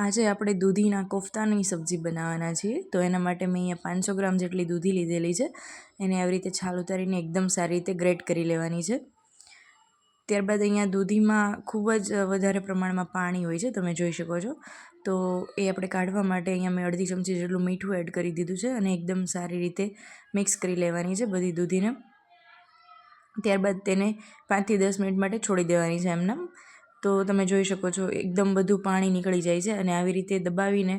આજે આપણે દૂધીના કોફતાની સબ્જી બનાવવાના છીએ. તો એના માટે મેં અહીંયા 500 ગ્રામ જેટલી દૂધી લીધેલી છે. એને આવી રીતે છાલ ઉતારીને એકદમ સારી રીતે ગ્રેટ કરી લેવાની છે. ત્યારબાદ અહીંયા દૂધીમાં ખૂબ જ વધારે પ્રમાણમાં પાણી હોય છે, તમે જોઈ શકો છો. તો એ આપણે કાઢવા માટે અહીંયા મેં અડધી ચમચી જેટલું મીઠું એડ કરી દીધું છે અને એકદમ સારી રીતે મિક્સ કરી લેવાની છે બધી દૂધીને. ત્યારબાદ તેને 5 થી 10 મિનિટ માટે છોડી દેવાની છે એમને. તો તમે જોઈ શકો છો એકદમ બધું પાણી નીકળી જાય છે અને આવી રીતે દબાવીને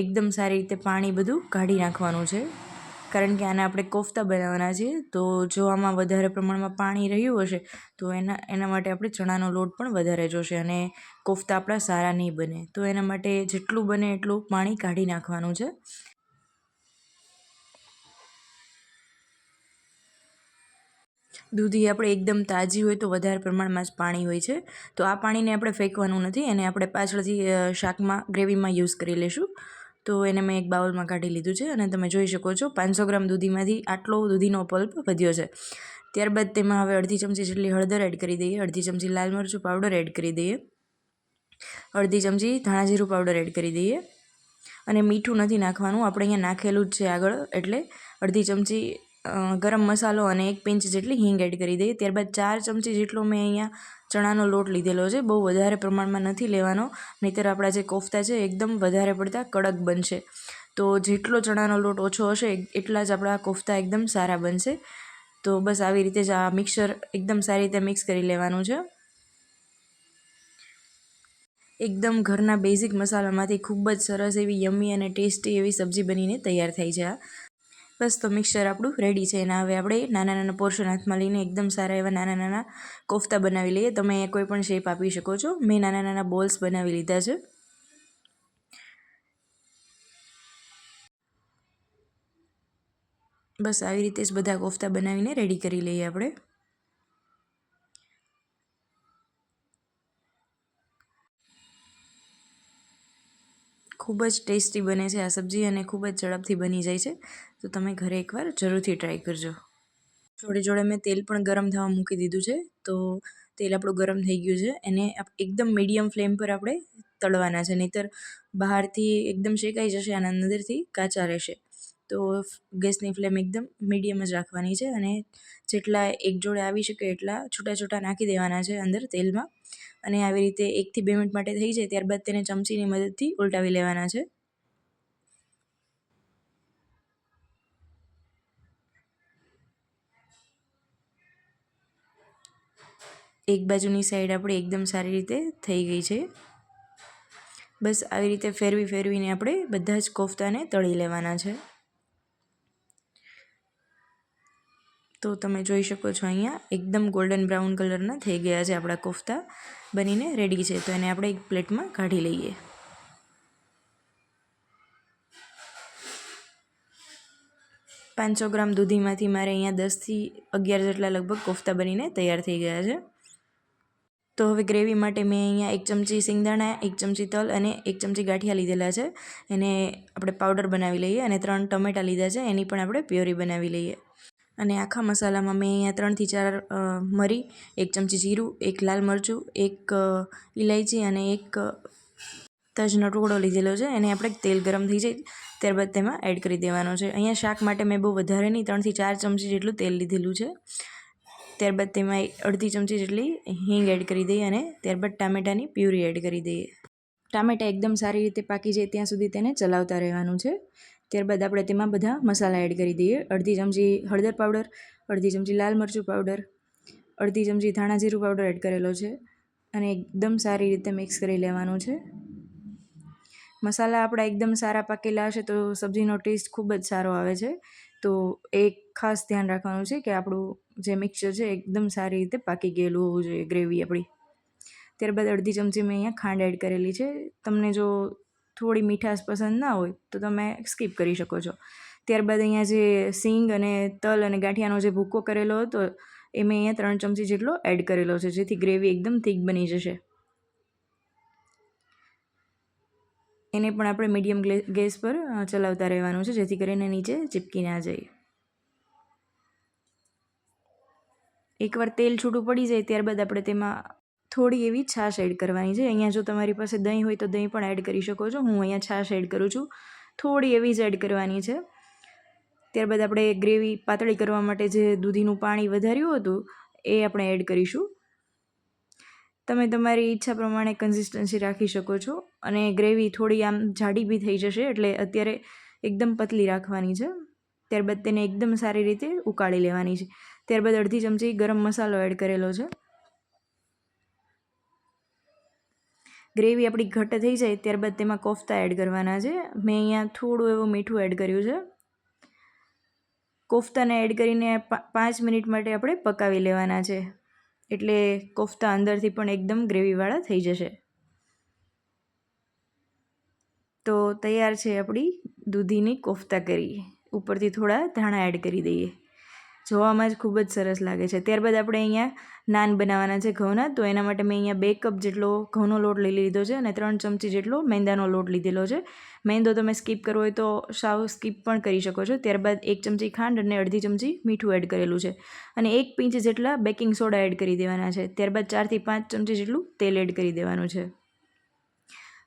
એકદમ સારી રીતે પાણી બધું કાઢી નાખવાનું છે, કારણ કે આને આપણે કોફતા બનાવવાના છીએ. તો જો આમાં વધારે પ્રમાણમાં પાણી રહ્યું હશે તો એના માટે આપણે ચણાનો લોટ પણ વધારે જોશે અને કોફતા આપણા સારા નહીં બને. તો એના માટે જેટલું બને એટલું પાણી કાઢી નાખવાનું છે. દૂધી આપણે એકદમ તાજી હોય તો વધારે પ્રમાણમાં જ પાણી હોય છે, તો આ પાણીને આપણે ફેંકવાનું નથી, એને આપણે પાછળથી શાકમાં ગ્રેવીમાં યુઝ કરી લઈશું. તો એને મેં એક બાઉલમાં કાઢી લીધું છે અને તમે જોઈ શકો છો 500 ગ્રામ દૂધીમાંથી આટલો દૂધીનો પલ્પ વધ્યો છે. ત્યારબાદ તેમાં હવે અડધી ચમચી જેટલી હળદર એડ કરી દઈએ, અડધી ચમચી લાલ મરચું પાવડર એડ કરી દઈએ, અડધી ચમચી ધાણા જીરું પાવડર એડ કરી દઈએ અને મીઠું નથી નાખવાનું, આપણે અહીંયા નાખેલું જ છે આગળ. એટલે અડધી ચમચી ગરમ મસાલો અને 1 પિંચ જેટલી હિંગ એડ કરી દઈએ. ત્યારબાદ 4 ચમચી જેટલો મેં અહીંયા ચણાનો લોટ લીધેલો છે, બહુ વધારે પ્રમાણમાં નથી લેવાનો, નહીંતર આપણા જે કોફતા છે એકદમ વધારે પડતા કડક બનશે. તો જેટલો ચણાનો લોટ ઓછો હશે એટલા જ આપણા કોફતા એકદમ સારા બનશે. તો બસ આવી રીતે જ આ મિક્સર એકદમ સારી રીતે મિક્સ કરી લેવાનું છે. એકદમ ઘરના બેઝિક મસાલામાંથી ખૂબ જ સરસ એવી યમ્મી અને ટેસ્ટી એવી સબ્જી બનીને તૈયાર થઈ છે. બસ તો મિક્સર આપણું રેડી છે. એના હવે આપણે નાના નાના પોર્શન હાથમાં લઈને એકદમ સારા એવા નાના નાના કોફતા બનાવી લઈએ. તમે કોઈ પણ શેપ આપી શકો છો. મેં નાના નાના બોલ્સ બનાવી લીધા છે. બસ આવી રીતે જ બધા કોફતા બનાવીને રેડી કરી લઈએ આપણે. ખૂબ જ ટેસ્ટી બને છે આ સબ્જી અને ખૂબ જ ઝડપથી બની જાય છે. તો તમે ઘરે એકવાર જરૂરથી ટ્રાય કરજો. જોડે જોડે મેં તેલ પણ ગરમ થવા મૂકી દીધું છે. તો તેલ આપણું ગરમ થઈ ગયું છે, એને એકદમ મીડિયમ ફ્લેમ પર આપણે તળવાના છે, નહીંતર બહારથી એકદમ શેકાઈ જશે અને અંદરથી કાચા રહેશે. તો ગેસની ફ્લેમ એકદમ મીડિયમ જ રાખવાની છે અને જેટલા એક જોડે આવી શકે એટલા છૂટા છૂટા નાખી દેવાના છે અંદર તેલમાં. અને આવી રીતે 1 થી 2 મિનિટ માટે થઈ જાય ત્યારબાદ તેને ચમચીની મદદથી ઉલટાવી લેવાના છે. એક બાજુની સાઈડ આપણે એકદમ સારી રીતે થઈ ગઈ છે. બસ આવી રીતે ફેરવીને આપણે બધા જ કોફતાને તળી લેવાના છે. તો તમે જોઈ શકો છો અહીંયા એકદમ ગોલ્ડન બ્રાઉન કલરના થઈ ગયા છે આપણા કોફતા, બનીને રેડી છે. તો એને આપણે એક પ્લેટમાં કાઢી લઈએ. પાંચસો ગ્રામ દૂધીમાંથી મારે અહીંયા 10 થી 11 જેટલા લગભગ કોફતા બનીને તૈયાર થઈ ગયા છે. તો હવે ગ્રેવી માટે મેં અહીંયા 1 ચમચી સિંગદાણા, 1 ચમચી તલ અને 1 ચમચી ગાંઠિયા લીધેલા છે. એને આપણે પાવડર બનાવી લઈએ અને 3 ટમેટાં લીધા છે, એની પણ આપણે પ્યોરી બનાવી લઈએ. અને આખા મસાલામાં મેં અહીંયા 3 થી 4 મરી, 1 ચમચી જીરું, 1 લાલ મરચું, 1 ઇલાયચી અને 1 તજનો ટુકડો લીધેલો છે. એને આપણે તેલ ગરમ થઈ જાય ત્યારબાદ તેમાં એડ કરી દેવાનો છે. અહીંયા શાક માટે મેં બહુ વધારે નહીં, 3 થી 4 ચમચી જેટલું તેલ લીધેલું છે. ત્યારબાદ તેમાં અડધી ચમચી જેટલી હિંગ એડ કરી દઈએ અને ત્યારબાદ ટામેટાની પ્યુરી એડ કરી દઈએ. ટામેટાં એકદમ સારી રીતે પાકી જાય ત્યાં સુધી તેને ચલાવતા રહેવાનું છે. ત્યારબાદ આપણે તેમાં બધા મસાલા એડ કરી દઈએ. અડધી ચમચી હળદર પાવડર, અડધી ચમચી લાલ મરચું પાવડર, અડધી ચમચી ધાણા જીરું પાવડર એડ કરેલો છે અને એકદમ સારી રીતે મિક્સ કરી લેવાનું છે. મસાલા આપણા એકદમ સારા પાકેલા હશે તો સબ્જીનો ટેસ્ટ ખૂબ જ સારો આવે છે. તો એક ખાસ ધ્યાન રાખવાનું છે કે આપણું જે મિક્સચર છે એકદમ સારી રીતે પાકી ગયેલું હોવું જોઈએ, ગ્રેવી આપણી. ત્યારબાદ અડધી ચમચી મેં અહીંયા ખાંડ એડ કરેલી છે. તમને જો થોડી મીઠાશ પસંદ ના હોય તો તમે સ્કીપ કરી શકો છો. ત્યારબાદ અહીંયા જે સિંગ અને તલ અને ગાંઠિયાનો જે ભૂકો કરેલો હતો એ મેં અહીંયા 3 ચમચી જેટલો એડ કરેલો છે, જેથી ગ્રેવી એકદમ થીક બની જશે. એને પણ આપણે મીડિયમ ગેસ પર ચલાવતા રહેવાનું છે, જેથી કરીને નીચે ચીપકી ના જાય. એકવાર તેલ છૂટું પડી જાય ત્યારબાદ આપણે તેમાં થોડી એવી છાશ એડ કરવાની છે. અહીંયા જો તમારી પાસે દહીં હોય તો દહીં પણ એડ કરી શકો છો. હું અહીંયા છાશ એડ કરું છું. થોડી એવી જ એડ કરવાની છે. ત્યારબાદ આપણે ગ્રેવી પાતળી કરવા માટે જે દૂધીનું પાણી વધાર્યું હતું એ આપણે એડ કરીશું. તમે તમારી ઈચ્છા પ્રમાણે કન્સિસ્ટન્સી રાખી શકો છો. અને ગ્રેવી થોડી આમ જાડી બી થઈ જશે, એટલે અત્યારે એકદમ પતલી રાખવાની છે. ત્યારબાદ તેને એકદમ સારી રીતે ઉકાળી લેવાની છે. ત્યારબાદ અડધી ચમચી ગરમ મસાલો એડ કરેલો છે. ગ્રેવી આપણી ઘટ્ટ થઈ જાય ત્યારબાદ તેમાં કોફતા એડ કરવાના છે. મેં અહીંયા થોડું એવું મીઠું એડ કર્યું છે. કોફતાને એડ કરીને 5 મિનિટ માટે આપણે પકાવી લેવાના છે, એટલે કોફતા અંદરથી પણ એકદમ ગ્રેવીવાળા થઈ જશે. તો તૈયાર છે આપણી દૂધીની કોફતા કરી. ઉપરથી થોડા ધાણા એડ કરી દઈએ. જોવામાં જ ખૂબ જ સરસ લાગે છે. ત્યારબાદ આપણે અહીંયા નાન બનાવવાના છે ઘઉંના. તો એના માટે મેં અહીંયા 2 કપ જેટલો ઘઉંનો લોટ લઈ લીધો છે અને 3 ચમચી જેટલો મેંદાનો લોટ લીધેલો છે. મેંદો તમે સ્કીપ કરવો હોય તો સાવ સ્કીપ પણ કરી શકો છો. ત્યારબાદ 1 ચમચી ખાંડ અને અડધી ચમચી મીઠું એડ કરેલું છે અને 1 પિંચ જેટલા બેકિંગ સોડા એડ કરી દેવાના છે. ત્યારબાદ 4 થી 5 ચમચી જેટલું તેલ એડ કરી દેવાનું છે.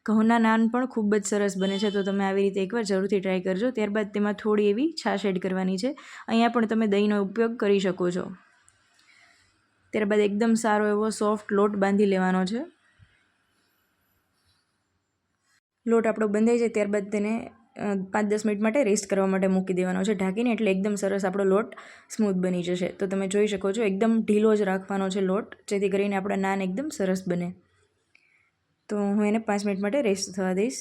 ઘઉંના નાન પણ ખૂબ જ સરસ બને છે, તો તમે આવી રીતે એકવાર જરૂરથી ટ્રાય કરજો. ત્યારબાદ તેમાં થોડી એવી છાશ એડ કરવાની છે. અહીંયા પણ તમે દહીંનો ઉપયોગ કરી શકો છો. ત્યારબાદ એકદમ સારો એવો સોફ્ટ લોટ બાંધી લેવાનો છે. લોટ આપણો બંધાઈ જાય ત્યારબાદ તેને 5-10 મિનિટ માટે રેસ્ટ કરવા માટે મૂકી દેવાનો છે ઢાંકીને, એટલે એકદમ સરસ આપણો લોટ સ્મૂથ બની જશે. તો તમે જોઈ શકો છો એકદમ ઢીલો જ રાખવાનો છે લોટ, જેથી કરીને આપણા નાન એકદમ સરસ બને. તો હું એને 5 મિનિટ માટે રેસ્ટ થવા દઈશ.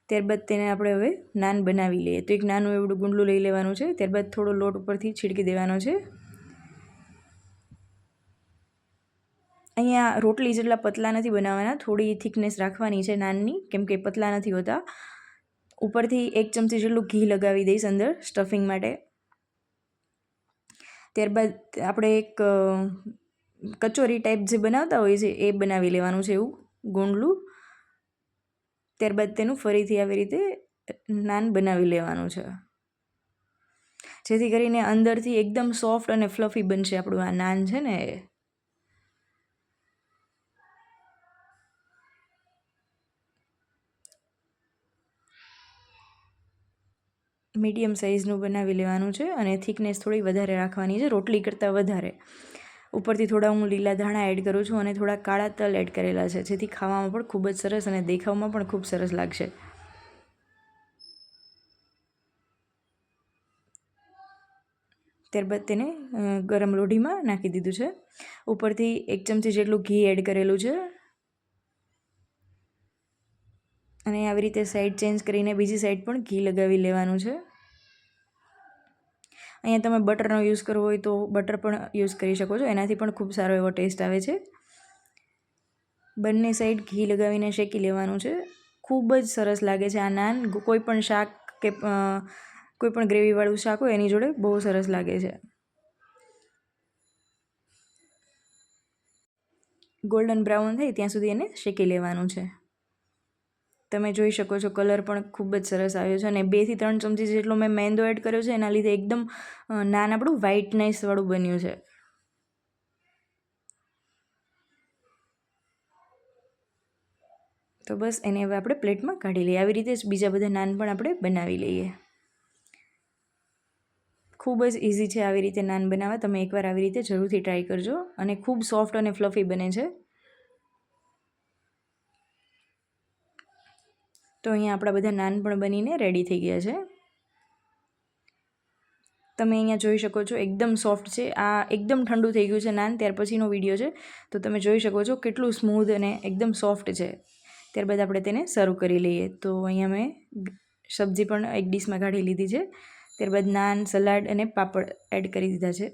ત્યારબાદ તેને આપણે હવે નાન બનાવી લઈએ. તો એક નાનું એવડું ગુંડલું લઈ લેવાનું છે. ત્યારબાદ થોડો લોટ ઉપરથી છીડકી દેવાનો છે. અહીંયા રોટલી જેટલા પતલા નથી બનાવવાના, થોડી થિકનેસ રાખવાની છે નાનની, કેમ કે પતલા નથી હોતા. ઉપરથી 1 ચમચી જેટલું ઘી લગાવી દઈશ અંદર સ્ટફિંગ માટે. ત્યારબાદ આપણે એક કચોરી ટાઈપ જે બનાવતા હોય છે એ બનાવી લેવાનું છે, એવું ગુંડલું. ત્યારબાદ તેનું ફરીથી આવી રીતે નાન બનાવી લેવાનું છે, જેથી કરીને અંદરથી એકદમ સોફ્ટ અને ફ્લફી બનશે આપણું આ નાન છે ને. મીડિયમ સાઇઝનું બનાવી લેવાનું છે અને થિકનેસ થોડી વધારે રાખવાની છે, રોટલી કરતાં વધારે. ઉપરથી થોડા હું લીલા ધાણા એડ કરું છું અને થોડા કાળા તલ એડ કરેલા છે, જેથી ખાવામાં પણ ખૂબ જ સરસ અને દેખાવમાં પણ ખૂબ સરસ લાગશે. ત્યારબાદ તેને ગરમ લોઢીમાં નાખી દીધું છે. ઉપરથી 1 ચમચી જેટલું ઘી એડ કરેલું છે અને આવી રીતે સાઈડ ચેન્જ કરીને બીજી સાઈડ પણ ઘી લગાવી લેવાનું છે. અહીંયા તમે બટરનો યુઝ કરવો હોય તો બટર પણ યુઝ કરી શકો છો, એનાથી પણ ખૂબ સારો એવો ટેસ્ટ આવે છે. બંને સાઈડ ઘી લગાવીને શેકી લેવાનું છે. ખૂબ જ સરસ લાગે છે આ નાન. કોઈ પણ શાક કે કોઈ પણ ગ્રેવીવાળું શાક હોય એની જોડે બહુ સરસ લાગે છે. ગોલ્ડન બ્રાઉન થાય ત્યાં સુધી એને શેકી લેવાનું છે. તમે જોઈ શકો છો કલર પણ ખૂબ જ સરસ આવ્યો છે અને 2 થી 3 ચમચી જેટલો મેં મેંદો એડ કર્યો છે, એના લીધે એકદમ નાન આપણું વ્હાઇટનેસવાળું બન્યું છે. તો બસ એને હવે આપણે પ્લેટમાં કાઢી લઈએ. આવી રીતે જ બીજા બધા નાન પણ આપણે બનાવી લઈએ. ખૂબ જ ઇઝી છે આવી રીતે નાન બનાવવા. તમે એકવાર આવી રીતે જરૂરથી ટ્રાય કરજો અને ખૂબ સોફ્ટ અને ફ્લફી બને છે. તો અહીંયા આપણા બધા નાન પણ બનીને રેડી થઈ ગયા છે. તમે અહીંયા જોઈ શકો છો એકદમ સોફ્ટ છે. આ એકદમ ઠંડુ થઈ ગયું છે નાન, ત્યાર પછીનો વિડીયો છે. તો તમે જોઈ શકો છો કેટલું સ્મૂધ અને એકદમ સોફ્ટ છે. ત્યારબાદ આપણે તેને સર્વ કરી લઈએ. તો અહીંયા મેં સબ્જી પણ એક ડીશમાં કાઢી લીધી છે. ત્યારબાદ નાન, સલાડ અને પાપડ એડ કરી દીધા છે.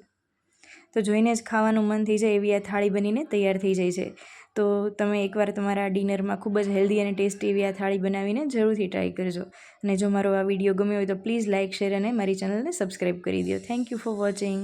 તો જોઈને જ ખાવાનું મન થઈ જાય એવી આ થાળી બનીને તૈયાર થઈ જાય છે. તો તમે એકવાર તમારા ડિનરમાં ખૂબ જ હેલ્ધી અને ટેસ્ટી એવી આ થાળી બનાવીને જરૂરથી ટ્રાય કરજો. અને જો મારો આ વિડીયો ગમ્યો હોય તો પ્લીઝ લાઇક, શેર અને મારી ચેનલને સબસ્ક્રાઈબ કરી દો. Thank you for watching.